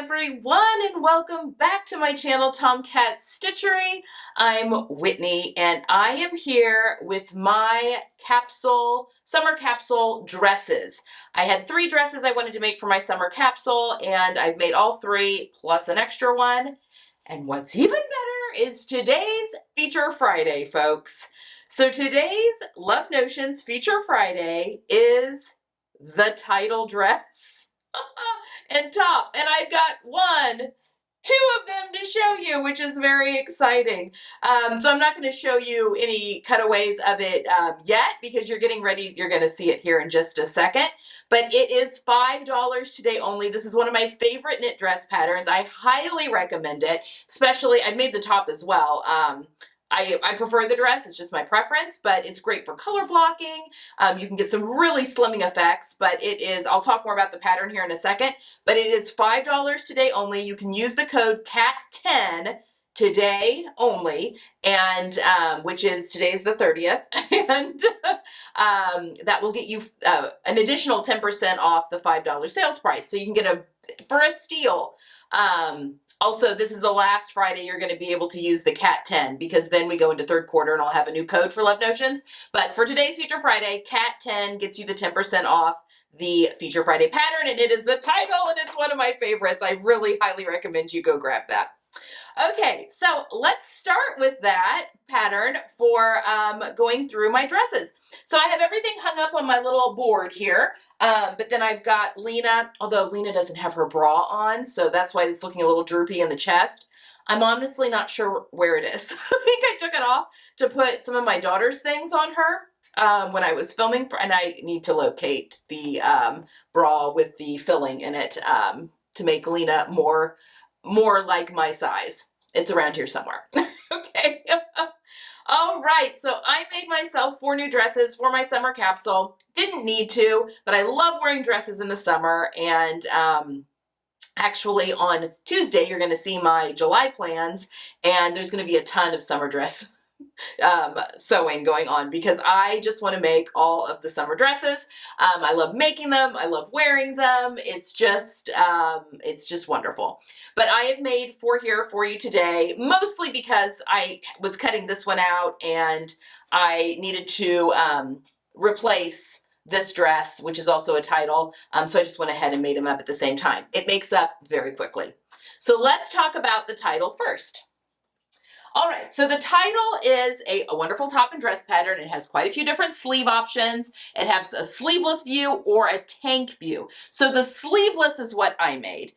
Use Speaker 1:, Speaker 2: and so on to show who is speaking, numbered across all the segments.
Speaker 1: everyone, and welcome back to my channel, Tomcat Stitchery. I'm Whitney, and I am here with my summer capsule dresses. I had 3 dresses I wanted to make for my summer capsule, and I've made all 3 plus an extra one. And what's even better is today's Feature Friday, folks. So today's Love Notions Feature Friday is the title dress and top, and I've got 2 of them to show you, which is very exciting. So I'm not going to show you any cutaways of it yet because you're getting ready. You're going to see it here in just a second. But it is $5 today only. This is one of my favorite knit dress patterns. I highly recommend it, especially I made the top as well. I prefer the dress, it's just my preference, but it's great for color blocking. You can get some really slimming effects, but I'll talk more about the pattern here in a second, but it is $5 today only. You can use the code CAT10 today only, and today's the 30th, and that will get you an additional 10% off the $5 sales price. So you can get for a steal. Also, this is the last Friday you're going to be able to use the CAT10 because then we go into third quarter and I'll have a new code for Love Notions. But for today's Feature Friday, CAT10 gets you the 10% off the Feature Friday pattern, and it is the title, and it's one of my favorites. I really highly recommend you go grab that. Okay, so let's start with that pattern for going through my dresses. So I have everything hung up on my little board here, but then I've got Lena, although Lena doesn't have her bra on, so that's why it's looking a little droopy in the chest. I'm honestly not sure where it is. I think I took it off to put some of my daughter's things on her when I was filming, and I need to locate the bra with the filling in it to make Lena more like my size. It's around here somewhere. Okay. All right, so I made myself 4 new dresses for my summer capsule. Didn't need to, but I love wearing dresses in the summer, and actually on Tuesday you're going to see my July plans, and there's going to be a ton of summer dress sewing going on because I just want to make all of the summer dresses. I love making them. I love wearing them. It's just wonderful. But I have made 4 here for you today, mostly because I was cutting this one out and I needed to replace this dress, which is also a title. So I just went ahead and made them up at the same time. It makes up very quickly. So let's talk about the title first. All right, so the title is a wonderful top and dress pattern. It has quite a few different sleeve options. It has a sleeveless view or a tank view. So the sleeveless is what I made.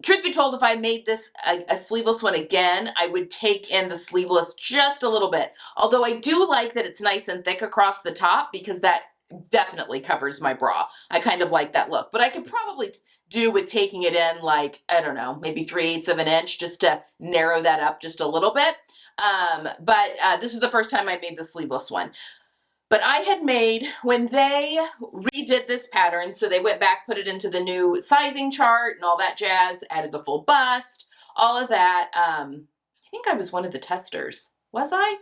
Speaker 1: Truth be told, if I made this a sleeveless one again, I would take in the sleeveless just a little bit. Although I do like that it's nice and thick across the top because that definitely covers my bra. I kind of like that look, but I could probably do with taking it in like, I don't know, maybe 3/8 of an inch just to narrow that up just a little bit. But this is the first time I made the sleeveless one. But I had made, when they redid this pattern, so they went back, put it into the new sizing chart and all that jazz, added the full bust, all of that. I think I was one of the testers. Was I?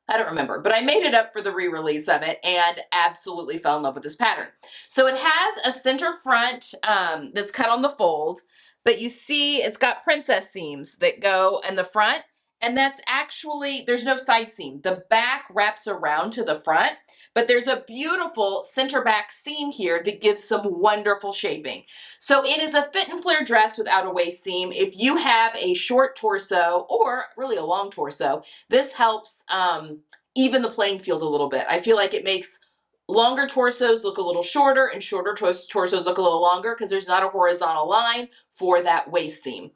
Speaker 1: I don't remember, but I made it up for the re-release of it and absolutely fell in love with this pattern. So it has a center front that's cut on the fold, but you see it's got princess seams that go in the front, and that's actually, there's no side seam. The back wraps around to the front, but there's a beautiful center back seam here that gives some wonderful shaping. So it is a fit and flare dress without a waist seam. If you have a short torso or really a long torso, this helps even the playing field a little bit. I feel like it makes longer torsos look a little shorter and shorter torsos look a little longer because there's not a horizontal line for that waist seam.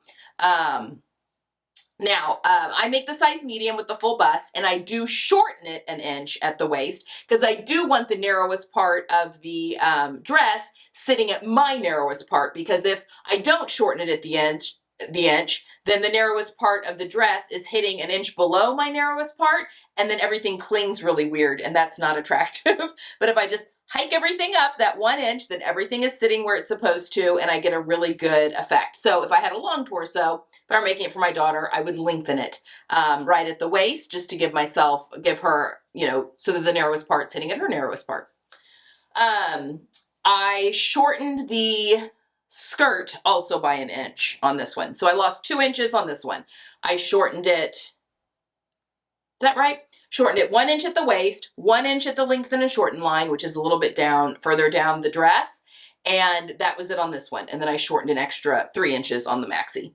Speaker 1: Now, I make the size medium with the full bust, and I do shorten it an inch at the waist because I do want the narrowest part of the dress sitting at my narrowest part, because if I don't shorten it at the inch, then the narrowest part of the dress is hitting an inch below my narrowest part, and then everything clings really weird, and that's not attractive. But if I just hike everything up that 1 inch, then everything is sitting where it's supposed to, and I get a really good effect. So if I had a long torso, if I were making it for my daughter, I would lengthen it right at the waist just to give her, so that the narrowest part's hitting at her narrowest part. I shortened the skirt also by an inch on this one. So I lost 2 inches on this one. I shortened it. Is that right? Shortened it 1 inch at the waist, 1 inch at the lengthen and shorten line, which is a little bit down, further down the dress. And that was it on this one. And then I shortened an extra 3 inches on the maxi.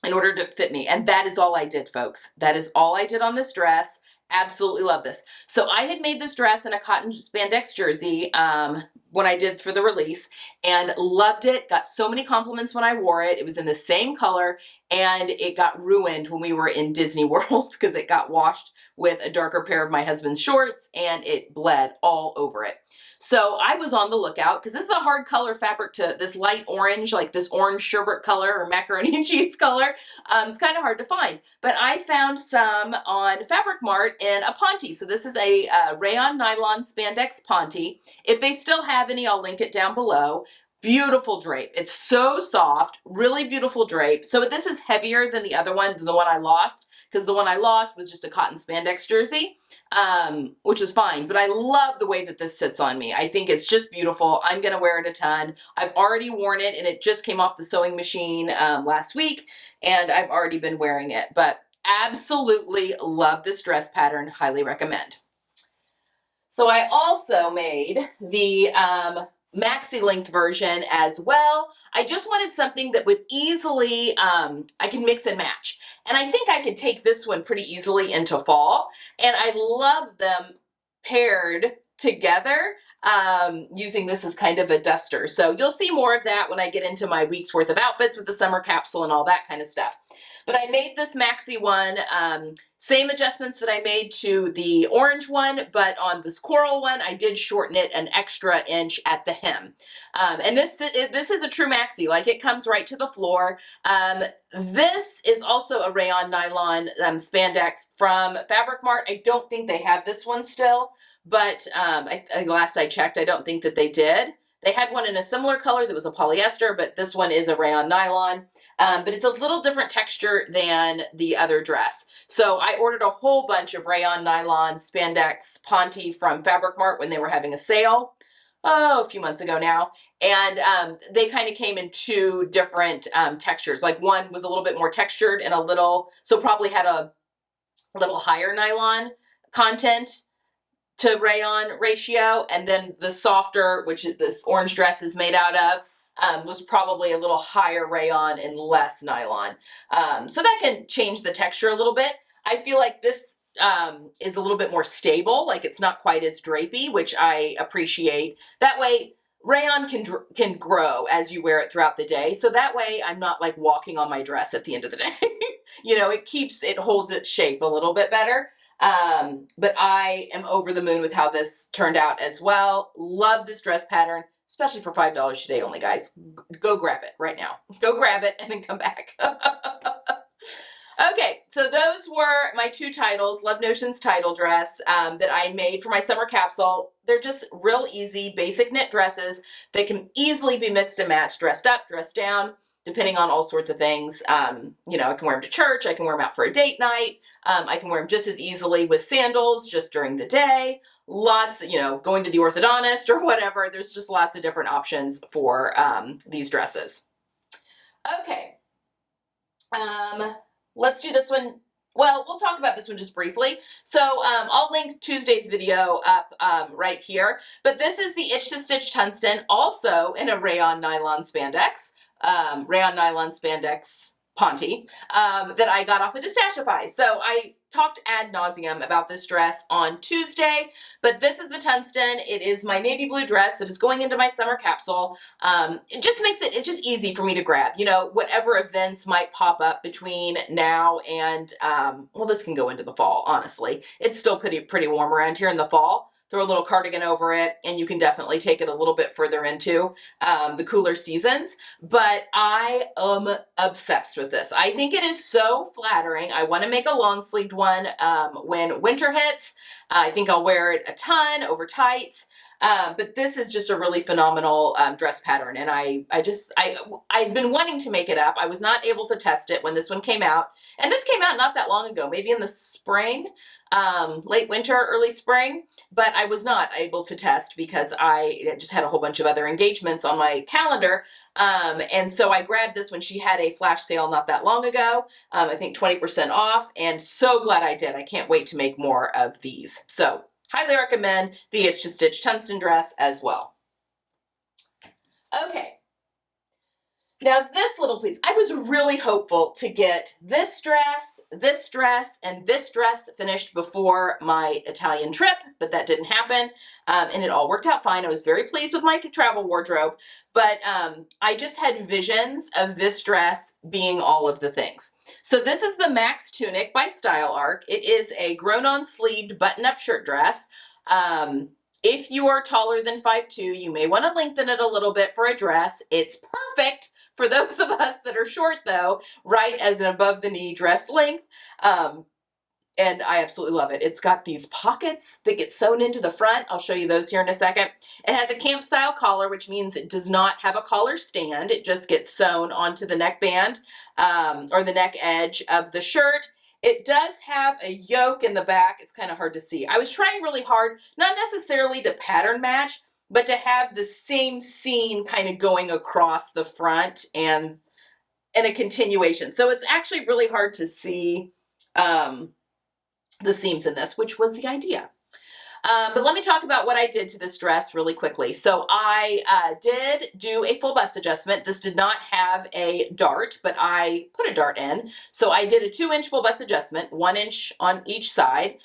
Speaker 1: In order to fit me. And that is all I did, folks. That is all I did on this dress. Absolutely love this. So I had made this dress in a cotton spandex jersey when I did for the release and loved it. Got so many compliments when I wore it. It was in the same color and it got ruined when we were in Disney World because it got washed with a darker pair of my husband's shorts and it bled all over it. So I was on the lookout because this is a hard color fabric to this light orange, like this orange sherbet color or macaroni and cheese color. It's kind of hard to find, but I found some on Fabric Mart in a Ponte. So this is a rayon nylon spandex Ponte. If they still have any, I'll link it down below. Beautiful drape. It's so soft, really beautiful drape. So this is heavier than the other one, than the one I lost, because the one I lost was just a cotton spandex jersey, which is fine. But I love the way that this sits on me. I think it's just beautiful. I'm going to wear it a ton. I've already worn it, and it just came off the sewing machine last week, and I've already been wearing it. But absolutely love this dress pattern. Highly recommend. So I also made the maxi length version as well. I just wanted something that would easily, I can mix and match. And I think I could take this one pretty easily into fall. And I love them paired together, using this as kind of a duster. So you'll see more of that when I get into my week's worth of outfits with the summer capsule and all that kind of stuff. But I made this maxi one, same adjustments that I made to the orange one, but on this coral one, I did shorten it an extra inch at the hem. And this is a true maxi, like it comes right to the floor. This is also a rayon nylon spandex from Fabric Mart. I don't think they have this one still, but last I checked, I don't think that they did. They had one in a similar color that was a polyester, but this one is a rayon nylon. But it's a little different texture than the other dress. So I ordered a whole bunch of rayon nylon spandex Ponte from Fabric Mart when they were having a sale, a few months ago now. And they kind of came in 2 different textures. Like one was a little bit more textured and so probably had a little higher nylon content to rayon ratio, and then the softer, which this orange dress is made out of, was probably a little higher rayon and less nylon. So that can change the texture a little bit. I feel like this is a little bit more stable, like it's not quite as drapey, which I appreciate. That way, rayon can grow as you wear it throughout the day. So that way I'm not like walking on my dress at the end of the day. It holds its shape a little bit better. But I am over the moon with how this turned out as well. Love this dress pattern, especially for $5 today only, guys. Go grab it right now. Go grab it and then come back. Okay, so those were my 2 titles, Love Notions title dress that I made for my summer capsule. They're just real easy, basic knit dresses that can easily be mixed and matched, dressed up, dressed down, depending on all sorts of things. I can wear them to church. I can wear them out for a date night. I can wear them just as easily with sandals just during the day. Lots, going to the orthodontist or whatever. There's just lots of different options for these dresses. Okay. Let's do this one. Well, we'll talk about this one just briefly. So I'll link Tuesday's video up right here. But this is the Itch to Stitch Tungsten, also in a rayon nylon spandex. Rayon nylon spandex Ponte that I got off of Destashify. So I talked ad nauseum about this dress on Tuesday, but this is the tungsten. It is my navy blue dress that is going into my summer capsule. It just makes it's just easy for me to grab, whatever events might pop up between now and, this can go into the fall, honestly. It's still pretty warm around here in the fall. Throw a little cardigan over it, and you can definitely take it a little bit further into the cooler seasons. But I am obsessed with this. I think it is so flattering. I want to make a long sleeved one when winter hits. I think I'll wear it a ton over tights. But this is just a really phenomenal dress pattern. And I'd been wanting to make it up. I was not able to test it when this one came out. And this came out not that long ago, maybe in the spring, late winter, early spring. But I was not able to test because I just had a whole bunch of other engagements on my calendar. And so I grabbed this when she had a flash sale not that long ago. I think 20% off, and so glad I did. I can't wait to make more of these. So highly recommend the Itch to Stitch tungsten dress as well. Okay. Now this little piece, I was really hopeful to get this dress, and this dress finished before my Italian trip, but that didn't happen, and it all worked out fine. I was very pleased with my travel wardrobe, but I just had visions of this dress being all of the things. So this is the Max Tunic by Style Arc. It is a grown-on sleeved button-up shirt dress. If you are taller than 5'2", you may want to lengthen it a little bit for a dress. It's perfect for those of us that are short, though, right as an above the knee dress length. And I absolutely love it. It's got these pockets that get sewn into the front. I'll show you those here in a second. It has a camp style collar, which means it does not have a collar stand. It just gets sewn onto the neckband or the neck edge of the shirt. It does have a yoke in the back. It's kind of hard to see. I was trying really hard, not necessarily to pattern match, but to have the same seam kind of going across the front and a continuation. So it's actually really hard to see the seams in this, which was the idea. But let me talk about what I did to this dress really quickly. So I did do a full bust adjustment. This did not have a dart, but I put a dart in. So I did a 2-inch full bust adjustment, 1 inch on each side,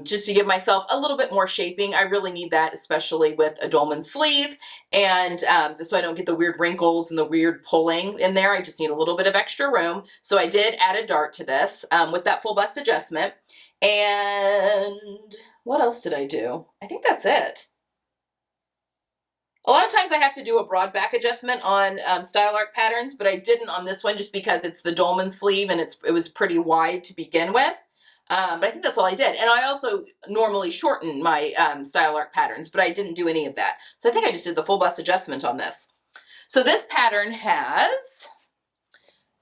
Speaker 1: just to give myself a little bit more shaping. I really need that, especially with a dolman sleeve. And so I don't get the weird wrinkles and the weird pulling in there. I just need a little bit of extra room. So I did add a dart to this with that full bust adjustment. And what else did I do? I think that's it. A lot of times I have to do a broad back adjustment on Style Arc patterns, but I didn't on this one just because it's the dolman sleeve and it was pretty wide to begin with. But I think that's all I did. And I also normally shorten my Style Arc patterns, but I didn't do any of that. So I think I just did the full bust adjustment on this. So this pattern has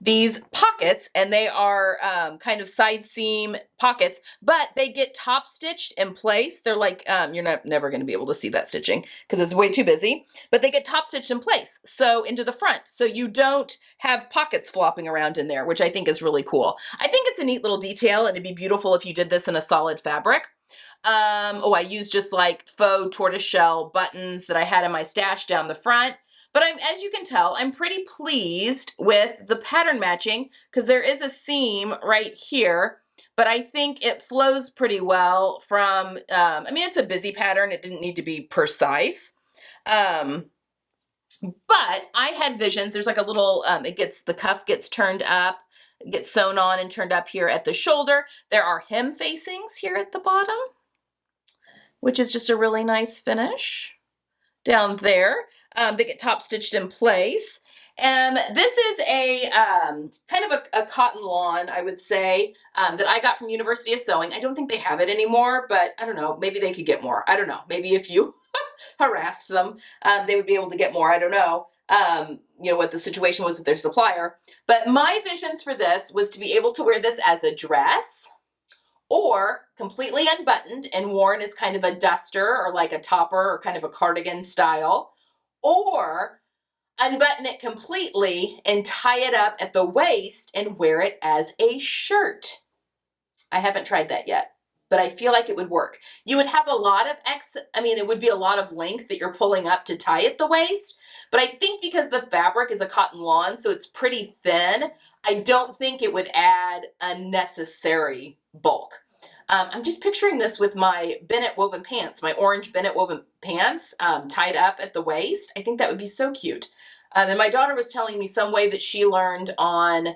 Speaker 1: these pockets, and they are kind of side seam pockets, but they get top stitched in place. They're like, you're never going to be able to see that stitching because it's way too busy, but they get top stitched in place, so into the front, so you don't have pockets flopping around in there, which I think is really cool. I think it's a neat little detail, and it'd be beautiful if you did this in a solid fabric. I used just like faux tortoiseshell buttons that I had in my stash down the front. But as you can tell, I'm pretty pleased with the pattern matching because there is a seam right here, but I think it flows pretty well from, I mean, it's a busy pattern. It didn't need to be precise. But I had visions. There's like a little, the cuff gets turned up, gets sewn on and turned up here at the shoulder. There are hem facings here at the bottom, which is just a really nice finish down there. They get top stitched in place. This is a kind of a cotton lawn, I would say, that I got from University of Sewing. I don't think they have it anymore, but I don't know. Maybe they could get more. I don't know. Maybe if you harassed them, they would be able to get more. I don't know. What the situation was with their supplier. But my visions for this was to be able to wear this as a dress, or completely unbuttoned and worn as kind of a duster or like a topper or kind of a cardigan style, or unbutton it completely and tie it up at the waist and wear it as a shirt. I haven't tried that yet, but I feel like it would work. You would have a lot of it would be a lot of length that you're pulling up to tie at the waist, but I think because the fabric is a cotton lawn, so it's pretty thin, I don't think it would add unnecessary bulk. I'm just picturing this with my Bennett woven pants, my orange Bennett woven pants tied up at the waist. I think that would be so cute. And my daughter was telling me some way that she learned on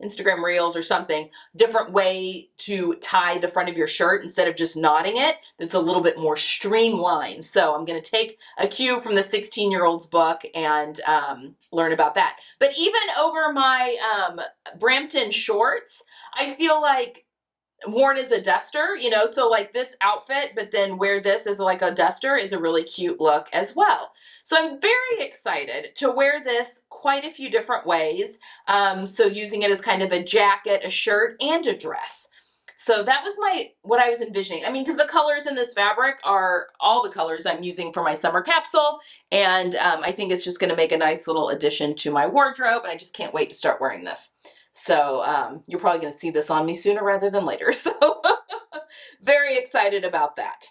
Speaker 1: Instagram Reels or something, different way to tie the front of your shirt instead of just knotting it. That's a little bit more streamlined. So I'm going to take a cue from the 16-year-old's book and learn about that. But even over my Brampton shorts, I feel like worn as a duster, you know, so like this outfit, but then wear this as like a duster is a really cute look as well. So I'm very excited to wear this quite a few different ways. So using it as kind of a jacket, a shirt, and a dress. So that was what I was envisioning. I mean, because the colors in this fabric are all the colors I'm using for my summer capsule. And I think it's just going to make a nice little addition to my wardrobe. And I just can't wait to start wearing this. So you're probably going to see this on me sooner rather than later. So very excited about that.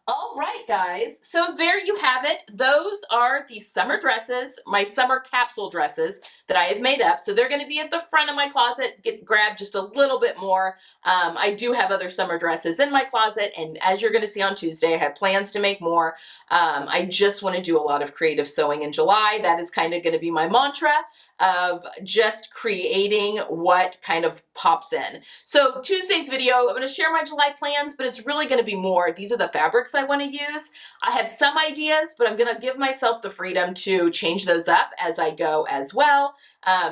Speaker 1: All right, guys. So there you have it. Those are the summer dresses, my summer capsule dresses that I have made up. So they're going to be at the front of my closet. Grab just a little bit more. I do have other summer dresses in my closet. And as you're going to see on Tuesday, I have plans to make more. I just want to do a lot of creative sewing in July. That is kind of going to be my mantra of just creating what kind of pops in. So Tuesday's video, I'm going to share my July plans, but it's really going to be more. These are the fabrics I want to use. I have some ideas, but I'm going to give myself the freedom to change those up as I go as well.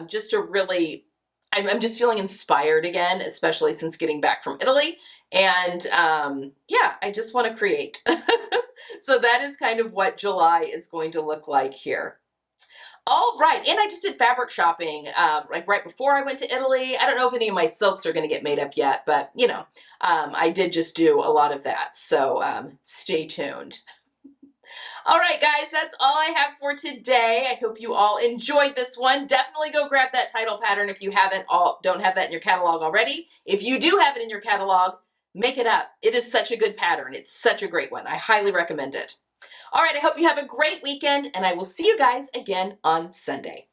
Speaker 1: Just to really, I'm just feeling inspired again, especially since getting back from Italy. And yeah, I just want to create. So that is kind of what July is going to look like here. All right, and I just did fabric shopping like right before I went to Italy. I don't know if any of my silks are going to get made up yet, but you know, I did just do a lot of that. So stay tuned. All right, guys, that's all I have for today. I hope you all enjoyed this one. Definitely go grab that title pattern if you don't have that in your catalog already. If you do have it in your catalog, make it up. It is such a good pattern. It's such a great one. I highly recommend it. All right, I hope you have a great weekend, and I will see you guys again on Sunday.